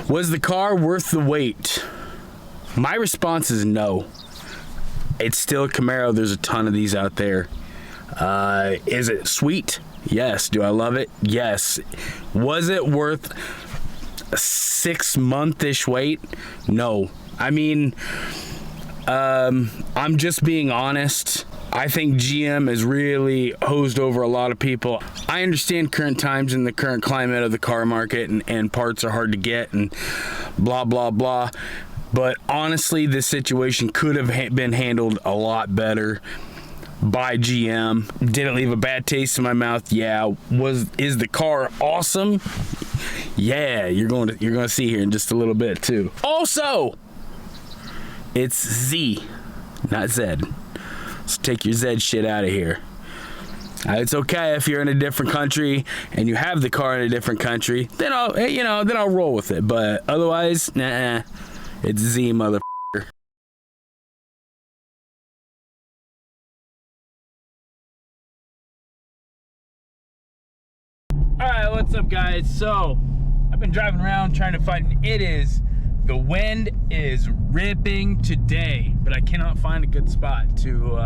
Was the car worth the wait? My response is no. It's still a Camaro. There's a ton of these out there. Is it sweet? Yes. Do I love it? Yes. Was it worth a 6-month-ish wait? No. I mean, I'm just being honest. I think GM has really hosed over a lot of people. I understand current times and the current climate of the car market, and parts are hard to get and blah, blah, blah. But honestly, this situation could have been handled a lot better by GM. Did it leave a bad taste in my mouth? Yeah. Is the car awesome? Yeah, you're going to see here in just a little bit too. Also, it's Z, not Z. So take your Z shit out of here. It's okay if you're in a different country and you have the car in a different country. Then I'll roll with it. But otherwise, nah. It's Z, motherfucker. Alright, what's up, guys? So, I've been driving around trying to find... The wind is ripping today, but I cannot find a good spot to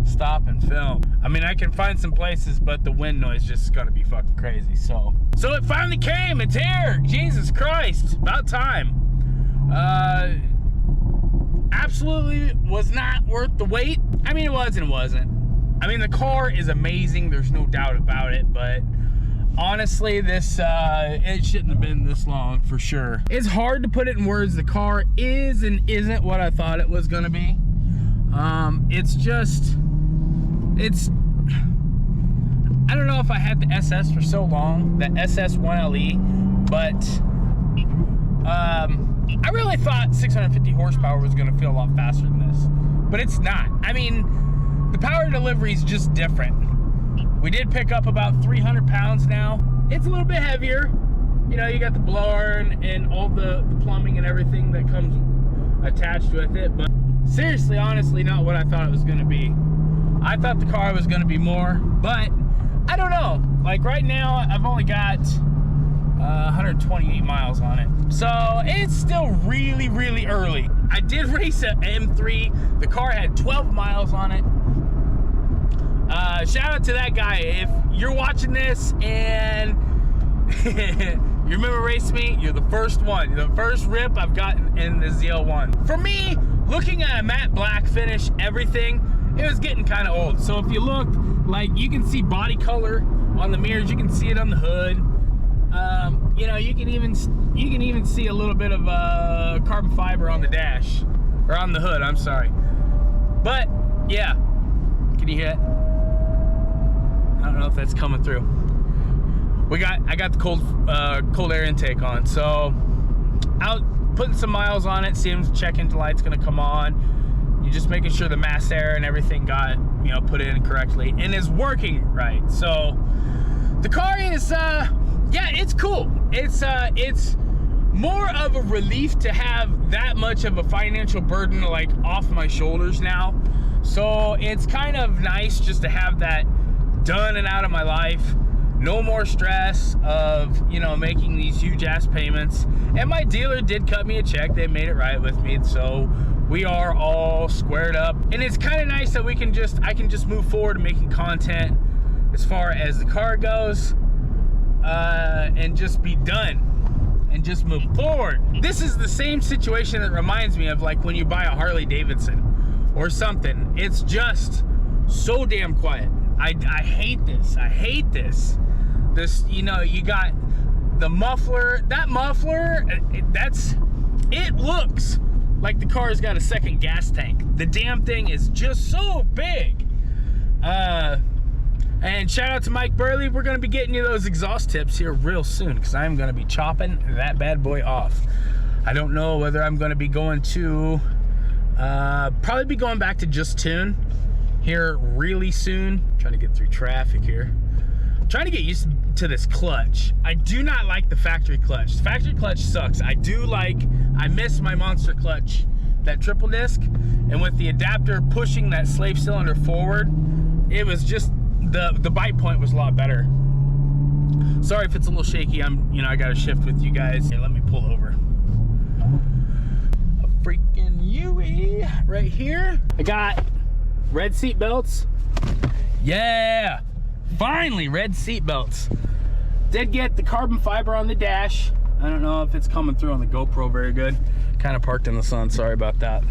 stop and film. I mean, I can find some places, but the wind noise just is gonna be fucking crazy. So it finally came. It's here. Jesus Christ. About time. Absolutely was not worth the wait. I mean, it was and it wasn't. I mean, the car is amazing, there's no doubt about it, but honestly, this it shouldn't have been this long for sure. It's hard to put it in words. The car is and isn't what I thought it was gonna be. I don't know if I had the SS for so long, the SS1LE, but I really thought 650 horsepower was going to feel a lot faster than this, but it's not. I mean, the power delivery is just different. We did pick up about 300 pounds now. It's a little bit heavier. You know, you got the blower and all the plumbing and everything that comes attached with it, but seriously, honestly, not what I thought it was going to be. I thought the car was going to be more, but I don't know. Like right now, I've only got 128 miles on it, so it's still really, really early. I did race an M3. The car had 12 miles on it. Shout out to that guy. If you're watching this and you remember racing me, you're the first one. You're the first rip I've gotten in the ZL1. For me, looking at a matte black finish, everything, it was getting kind of old. So if you look, like, you can see body color on the mirrors, you can see it on the hood. You know, you can even see a little bit of carbon fiber on the dash, or on the hood, I'm sorry. But yeah, can you hear it? I don't know if that's coming through. I got the cold air intake on, so out putting some miles on it, seeing check engine light's gonna come on. You're just making sure the mass air and everything got, you know, put in correctly and is working right. So the car is yeah, it's cool. It's more of a relief to have that much of a financial burden like off my shoulders now. So it's kind of nice just to have that done and out of my life. No more stress of, you know, making these huge ass payments. And my dealer did cut me a check. They made it right with me. So we are all squared up. And it's kind of nice that I can just move forward to making content as far as the car goes. And just be done and just move forward. This is the same situation that reminds me of like when you buy a Harley Davidson or something. It's just so damn quiet. I hate this. I hate this. This, you know, you got the muffler. That muffler, it looks like the car's got a second gas tank. The damn thing is just so big. And shout out to Mike Burley. We're going to be getting you those exhaust tips here real soon because I'm going to be chopping that bad boy off. I don't know whether I'm going to be going to probably be going back to just tune here really soon. I'm trying to get through traffic here. I'm trying to get used to this clutch. I do not like the factory clutch. The factory clutch sucks. I miss my monster clutch, that triple disc, and with the adapter pushing that slave cylinder forward, it was just the bite point was a lot better. Sorry if it's a little shaky. I got to shift with you guys. Here, let me pull over. A freaking Yui right here. I got red seat belts. Yeah, finally red seat belts. Did get the carbon fiber on the dash. I don't know if it's coming through on the GoPro very good. Kind of parked in the sun, sorry about that.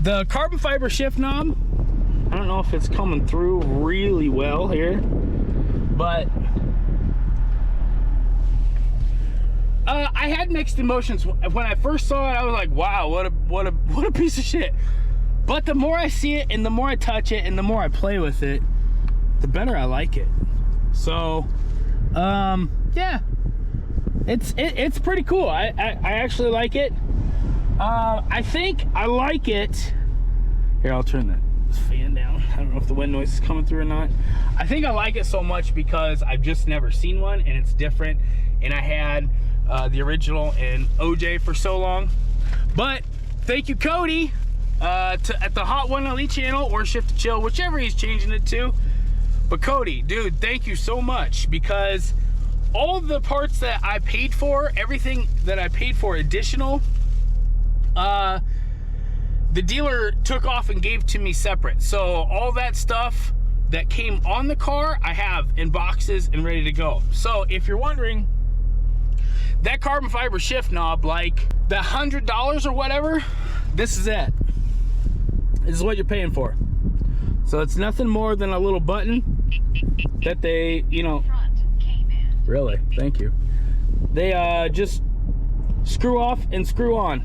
The carbon fiber shift knob, I don't know if it's coming through really well here, but I had mixed emotions. When I first saw it, I was like, wow, what a piece of shit. But the more I see it and the more I touch it and the more I play with it, the better I like it. So yeah, it's pretty cool. I actually like it. I think I like it. Here, I'll turn this fan down. I don't know if the wind noise is coming through or not. I think I like it so much because I've just never seen one and it's different. And I had the original and OJ for so long. But thank you, Cody, at the Hot 1LE channel or Shift to Chill, whichever he's changing it to. But Cody, dude, thank you so much, because all the parts that I paid for, everything that I paid for additional, the dealer took off and gave to me separate. So all that stuff that came on the car, I have in boxes and ready to go. So if you're wondering, that carbon fiber shift knob, like the $100 or whatever, this is it. This is what you're paying for. So it's nothing more than a little button that they, really, thank you. They just screw off and screw on,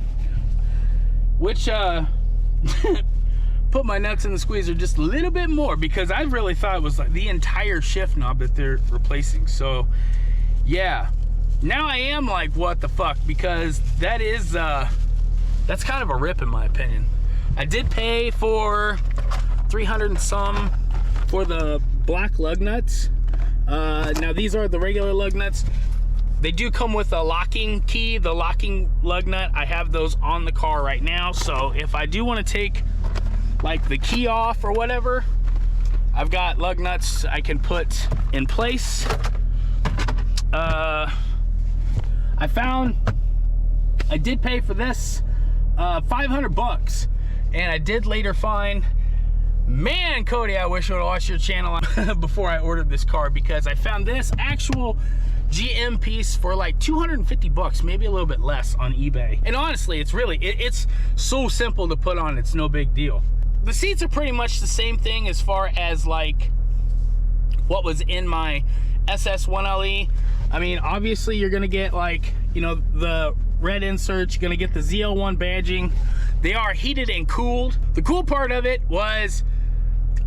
which put my nuts in the squeezer just a little bit more, because I really thought it was like the entire shift knob that they're replacing. So yeah, now I am like, what the fuck, because that is that's kind of a rip in my opinion. I did pay for 300 and some for the black lug nuts. Now these are the regular lug nuts. They do come with a locking key, the locking lug nut. I have those on the car right now. So if I do want to take like the key off or whatever, I've got lug nuts I can put in place. I did pay for this 500 bucks. And I did later find, man, Cody, I wish I would have watched your channel before I ordered this car, because I found this actual GM piece for like 250 bucks, maybe a little bit less on eBay. And honestly, it's really, it's so simple to put on, it's no big deal. The seats are pretty much the same thing as far as like what was in my SS1LE. I mean, obviously you're gonna get like, the red inserts, you're gonna get the ZL1 badging. They are heated and cooled. The cool part of it was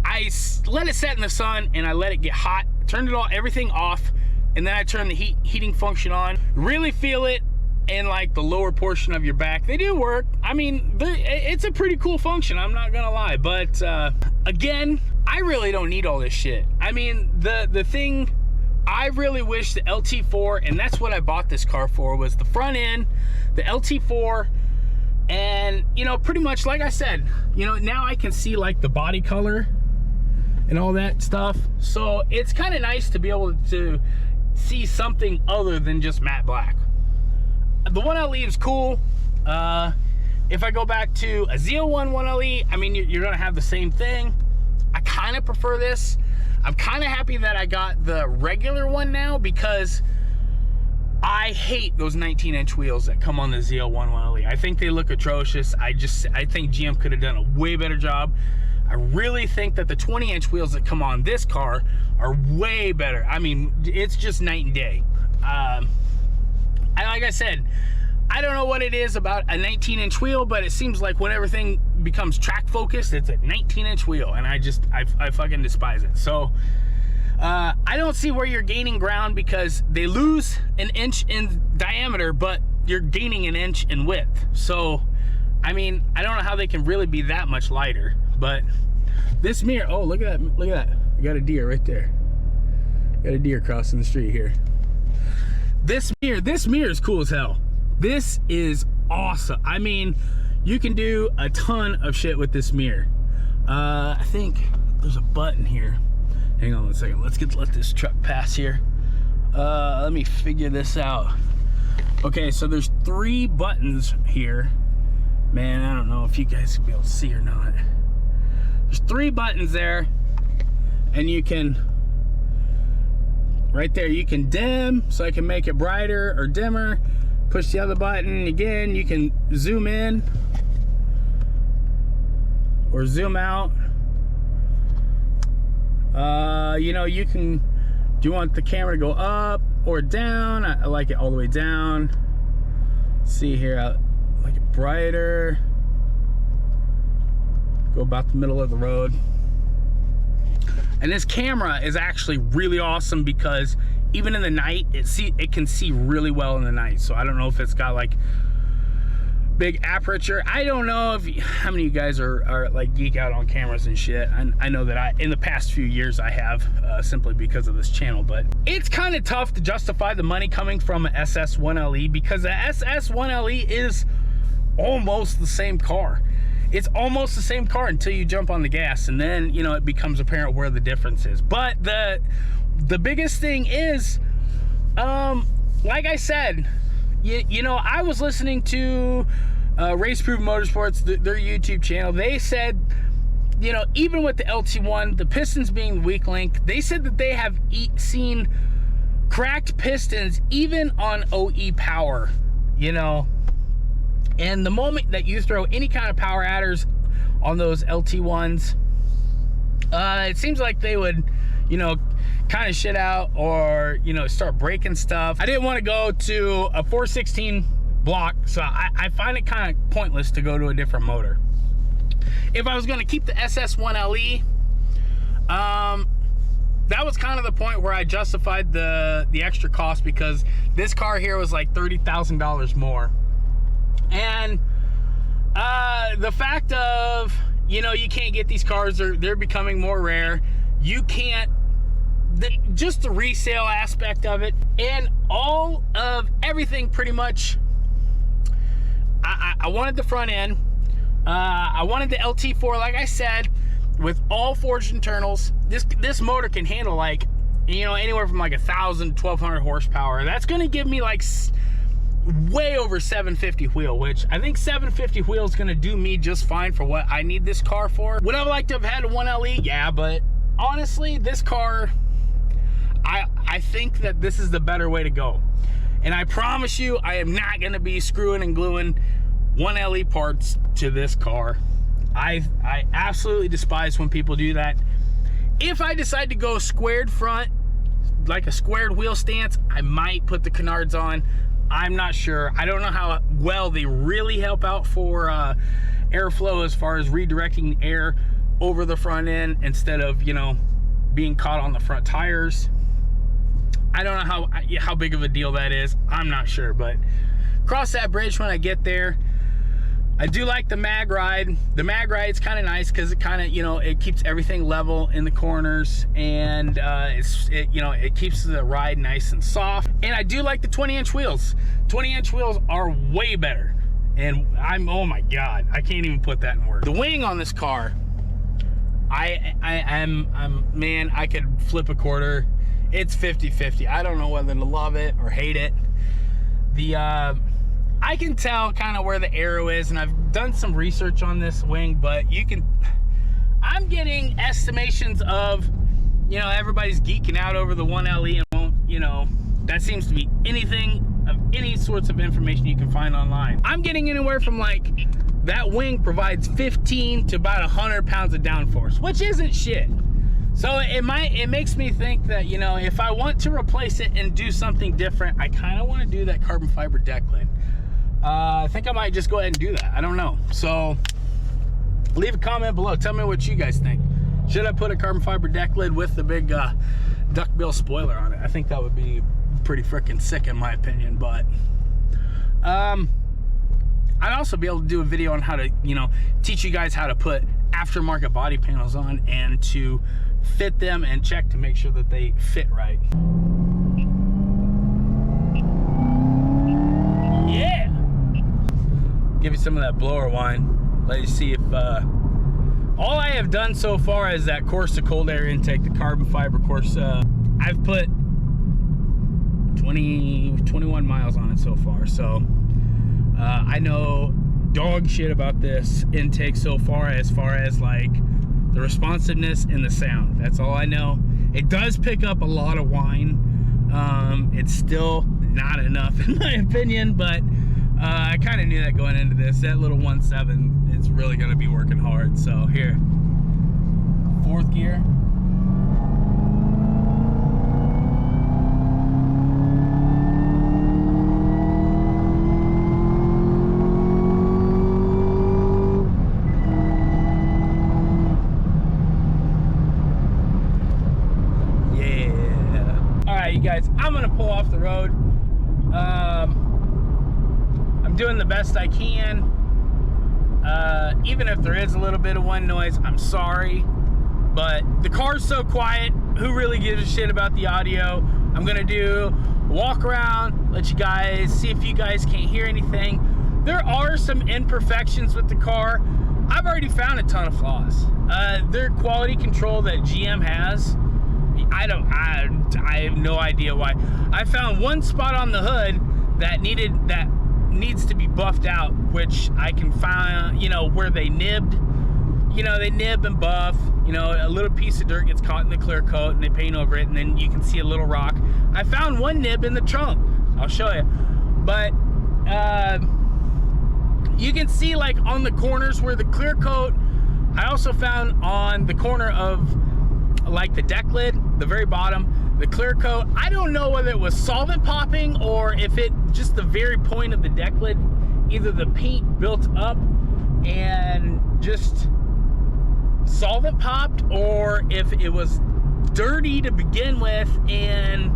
I let it set in the sun and I let it get hot, turned it all, everything off, and then I turned the heating function on. Really feel it in like the lower portion of your back. They do work. I mean, it's a pretty cool function, I'm not gonna lie. But again, I really don't need all this shit. I mean, the thing I really wish the LT4, and that's what I bought this car for, was the front end, the LT4, and pretty much like I said, now I can see like the body color and all that stuff. So it's kind of nice to be able to see something other than just matte black. The 1LE is cool. If I go back to a ZL1 1LE, I mean, you're gonna have the same thing. I kind of prefer this. I'm kind of happy that I got the regular one now, because I hate those 19-inch wheels that come on the ZL1 1LE. I think they look atrocious. I think GM could have done a way better job. I really think that the 20-inch wheels that come on this car are way better. I mean, it's just night and day. Like I said, I don't know what it is about a 19-inch wheel, but it seems like when everything becomes track focused, it's a 19-inch wheel, and I fucking despise it. So I don't see where you're gaining ground, because they lose an inch in diameter, but you're gaining an inch in width. So I mean, I don't know how they can really be that much lighter. But this mirror, oh, look at that, look at that. I got a deer right there. Got a deer crossing the street here. This mirror is cool as hell. This is awesome. I mean, you can do a ton of shit with this mirror. I think there's a button here. Hang on one second. Let this truck pass here. Let me figure this out. Okay, so there's 3 buttons here. Man, I don't know if you guys will be able to see or not. There's 3 buttons there, and you can, right there, you can dim, so I can make it brighter or dimmer. Push the other button again, you can zoom in or zoom out. You know, you can, do you want the camera to go up or down? I like it all the way down. Let's see here, I like it brighter. Go about the middle of the road. And this camera is actually really awesome because even in the night, it can see really well in the night. So I don't know if it's got like big aperture. I don't know how many of you guys are like geek out on cameras and shit. I know that in the past few years I have, simply because of this channel, but it's kind of tough to justify the money coming from an SS1LE because the SS1LE is almost the same car. It's almost the same car until you jump on the gas, and then, you know, it becomes apparent where the difference is. But the biggest thing is, like I said, you know, I was listening to Race Proof Motorsports, their YouTube channel. They said, you know, even with the LT1, the pistons being the weak link, they said that they have seen cracked pistons even on OE power, you know. And the moment that you throw any kind of power adders on those LT1s, it seems like they would, you know, kind of shit out or, you know, start breaking stuff. I didn't want to go to a 416 block, so I find it kind of pointless to go to a different motor. If I was going to keep the SS1LE, that was kind of the point where I justified the extra cost, because this car here was like $30,000 more. And the fact of, you know, you can't get these cars, they're becoming more rare. You can't, just the resale aspect of it, and all of everything pretty much. I wanted the front end. I wanted the LT4, like I said, with all forged internals. This motor can handle, like, you know, anywhere from like 1,000 to 1,200 horsepower. That's going to give me like way over 750 wheel, which I think 750 wheel is going to do me just fine for what I need this car for. Would I like to have had a 1LE? Yeah, but honestly, this car, I think that this is the better way to go. And I promise you, I am not going to be screwing and gluing 1LE parts to this car. I absolutely despise when people do that. If I decide to go squared front, like a squared wheel stance, I might put the canards on. I'm not sure. I don't know how well they really help out for airflow as far as redirecting air over the front end instead of, you know, being caught on the front tires. I don't know how big of a deal that is. I'm not sure, but cross that bridge when I get there. I do like the mag ride. The mag ride's kind of nice because it kind of, you know, it keeps everything level in the corners, and you know, it keeps the ride nice and soft. And I do like the 20-inch wheels. 20-inch wheels are way better. And oh my God, I can't even put that in words. The wing on this car, man, I could flip a quarter. It's 50-50. I don't know whether to love it or hate it. I can tell kind of where the arrow is, and I've done some research on this wing, but I'm getting estimations of, you know, everybody's geeking out over the 1LE and won't, you know, that seems to be anything of any sorts of information you can find online. I'm getting anywhere from like, that wing provides 15 to about 100 pounds of downforce, which isn't shit. So it makes me think that, you know, if I want to replace it and do something different, I kind of want to do that carbon fiber deck lid. I think I might just go ahead and do that. I don't know. So leave a comment below. Tell me what you guys think. Should I put a carbon fiber deck lid with the big duckbill spoiler on it? I think that would be pretty freaking sick in my opinion. But I'd also be able to do a video on how to, you know, teach you guys how to put aftermarket body panels on and to fit them and check to make sure that they fit right. Yeah! Give you some of that blower wine. Let you see if All I have done so far is that Corsa cold air intake, the carbon fiber Corsa. I've put 21 miles on it so far, so I know dog shit about this intake so far as like the responsiveness and the sound. That's all I know. It does pick up a lot of whine. It's still not enough in my opinion, but I kind of knew that going into this. That little 1.7, it's really going to be working hard. So here, 4th gear. Guys, I'm gonna pull off the road. I'm doing the best I can. Even if there is a little bit of wind noise, I'm sorry, but the car's so quiet, who really gives a shit about the audio? I'm gonna do a walk around, let you guys see if you guys can't hear anything. There are some imperfections with the car. I've already found a ton of flaws. Their quality control that GM has, I have no idea why. I found one spot on the hood that needs to be buffed out, which I can find, you know, where they nibbed. You know, they nib and buff, you know, a little piece of dirt gets caught in the clear coat and they paint over it, and then you can see a little rock. I found one nib in the trunk. I'll show you. But you can see like on the corners where the clear coat, I also found on the corner of like the deck lid, the very bottom, the clear coat. I don't know whether it was solvent popping or if it just the very point of the deck lid, either the paint built up and just solvent popped, or if it was dirty to begin with and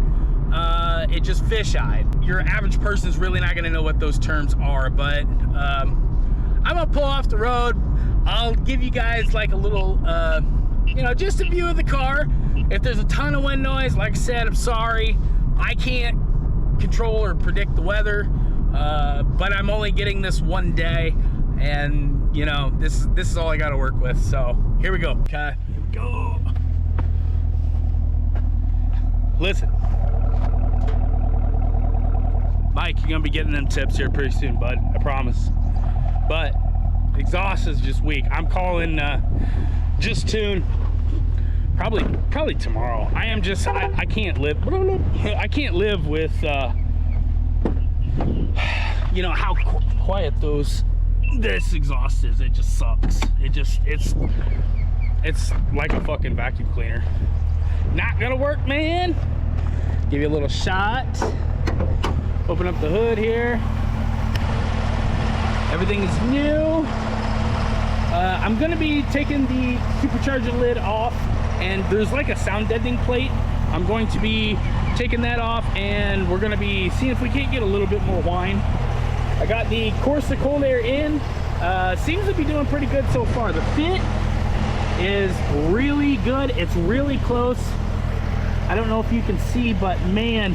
it just fish-eyed. Your average person is really not gonna know what those terms are, but I'm gonna pull off the road. I'll give you guys like a little you know, just a view of the car. If there's a ton of wind noise, like I said, I'm sorry. I can't control or predict the weather, but I'm only getting this one day, and you know, this is all I got to work with. So here we go. Okay, here we go. Listen, Mike, you're gonna be getting them tips here pretty soon, bud. I promise. But exhaust is just weak. I'm calling just tune probably tomorrow. I am just I can't live with you know how quiet this exhaust is. It just sucks. It's like a fucking vacuum cleaner. Not gonna work, man. Give you a little shot. Open up the hood here. Everything is new. I'm gonna be taking the supercharger lid off, and there's like a sound deadening plate. I'm going to be taking that off, and we're gonna be seeing if we can't get a little bit more whine. I got the Corsa cold air in. Seems to be doing pretty good so far. The fit is really good. It's really close. I don't know if you can see, but man,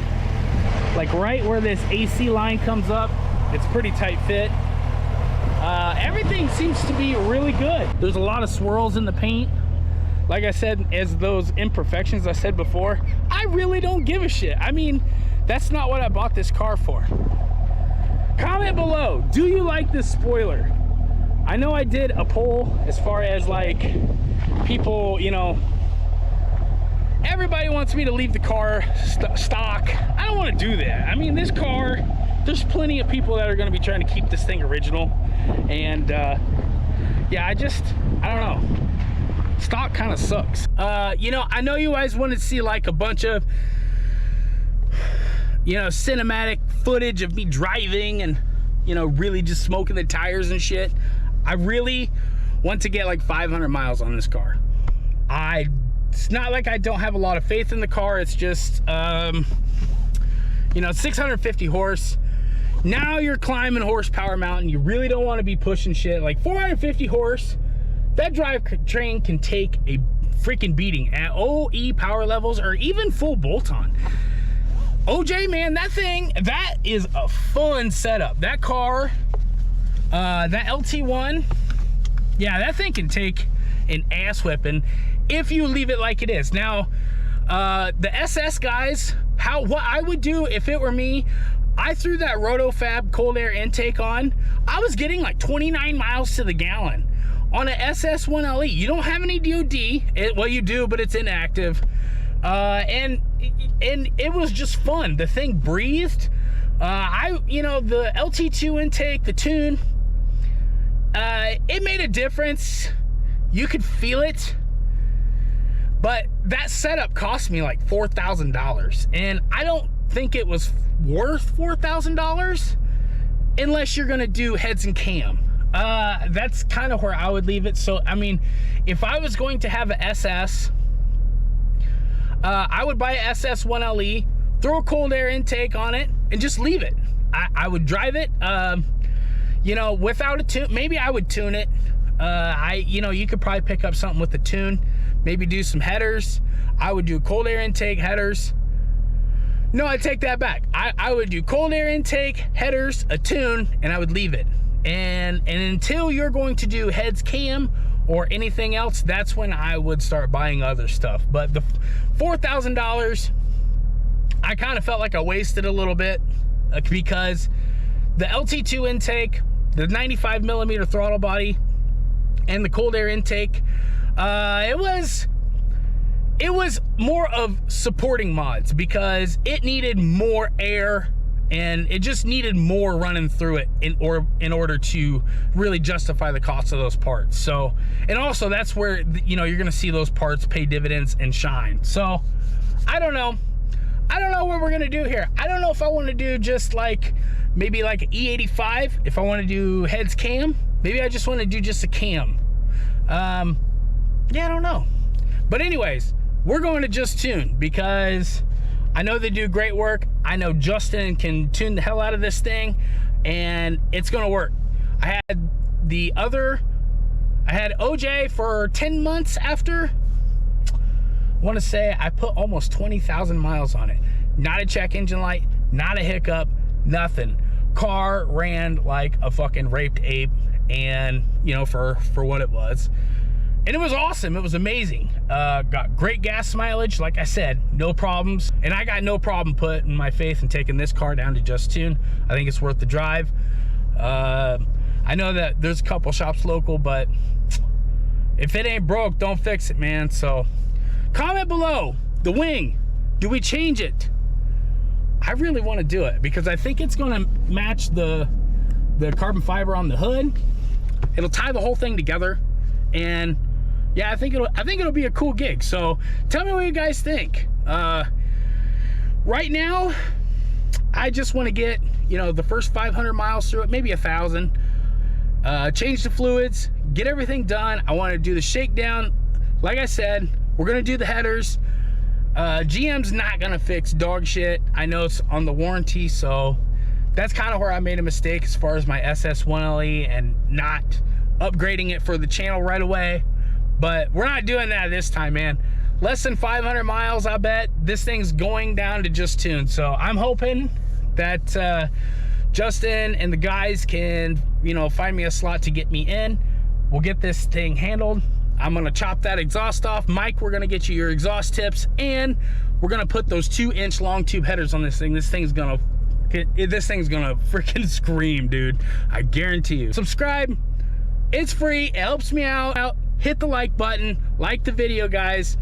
like right where this AC line comes up, it's pretty tight fit. Everything seems to be really good. There's a lot of swirls in the paint. Like I said, as those imperfections I said before, I really don't give a shit. I mean, that's not what I bought this car for. Comment below, do you like this spoiler? I know I did a poll as far as like people, you know, everybody wants me to leave the car stock. I don't want to do that. I mean, this car, there's plenty of people that are going to be trying to keep this thing original, and yeah, I don't know, stock kind of sucks. You know, I know you guys want to see like a bunch of, you know, cinematic footage of me driving and, you know, really just smoking the tires and shit. I really want to get like 500 miles on this car. It's not like I don't have a lot of faith in the car. It's just you know, 650 horse. Now you're climbing horsepower mountain. You really don't want to be pushing shit. Like 450 horse, that drivetrain can take a freaking beating at OE power levels or even full bolt-on. OJ, man, that is a fun setup. That car, that LT1, yeah, that thing can take an ass whipping if you leave it like it is. Now, the SS guys, what I would do if it were me, I threw that RotoFab cold air intake on. I was getting like 29 miles to the gallon on an SS1LE. You don't have any DOD. Well, you do, but it's inactive. And it was just fun. The thing breathed. The LT2 intake, the tune, it made a difference. You could feel it. But that setup cost me like $4,000. And I don't think it was worth $4,000 unless you're gonna do heads and cam. That's kind of where I would leave it. So, I mean, if I was going to have an SS, I would buy a SS1LE, throw a cold air intake on it, and just leave it. I would drive it, without a tune. Maybe I would tune it. You could probably pick up something with the tune, maybe do some headers. I would do cold air intake, headers. No, I take that back. I would do cold air intake, headers, a tune, and I would leave it. And until you're going to do heads cam or anything else, that's when I would start buying other stuff. But the $4,000, I kind of felt like I wasted a little bit because the LT2 intake, the 95 millimeter throttle body, and the cold air intake, it was more of supporting mods because it needed more air and it just needed more running through it in order to really justify the cost of those parts. So, and also that's where, you're gonna see those parts pay dividends and shine. So, I don't know what we're gonna do here. I don't know if I wanna do just maybe like an E85, if I wanna do heads cam. Maybe I just wanna do just a cam. Yeah, I don't know. But anyways, we're going to Just Tune because I know they do great work. I know Justin can tune the hell out of this thing and it's gonna work. I had OJ for 10 months after. I want to say I put almost 20,000 miles on it. Not a check engine light, not a hiccup, nothing. Car ran like a fucking raped ape, and for what it was. And it was awesome. It was amazing. Got great gas mileage. Like I said, no problems. And I got no problem putting my faith in taking this car down to Just Tune. I think it's worth the drive. I know that there's a couple shops local, but if it ain't broke, don't fix it, man. So comment below. The wing, do we change it? I really want to do it because I think it's going to match the carbon fiber on the hood. It'll tie the whole thing together. And yeah, I think it'll be a cool gig. So tell me what you guys think. Right now, I just want to get the first 500 miles through it, maybe 1,000. Change the fluids, get everything done. I want to do the shakedown. Like I said, we're gonna do the headers. GM's not gonna fix dog shit. I know it's on the warranty, so that's kind of where I made a mistake as far as my SS1LE and not upgrading it for the channel right away. But we're not doing that this time, man. Less than 500 miles, I bet this thing's going down to Just Tune. So I'm hoping that Justin and the guys can, find me a slot to get me in. We'll get this thing handled. I'm gonna chop that exhaust off. Mike, we're gonna get you your exhaust tips, and we're gonna put those 2-inch long tube headers on this thing. This thing's gonna freaking scream, dude. I guarantee you. Subscribe. It's free. It helps me out. Hit the like button. Like the video, guys.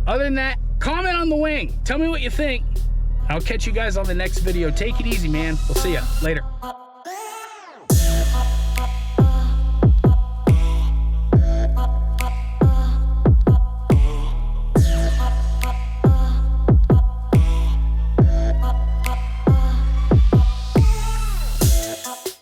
Other than that, comment on the wing. Tell me what you think. I'll catch you guys on the next video. Take it easy, man. We'll see ya later.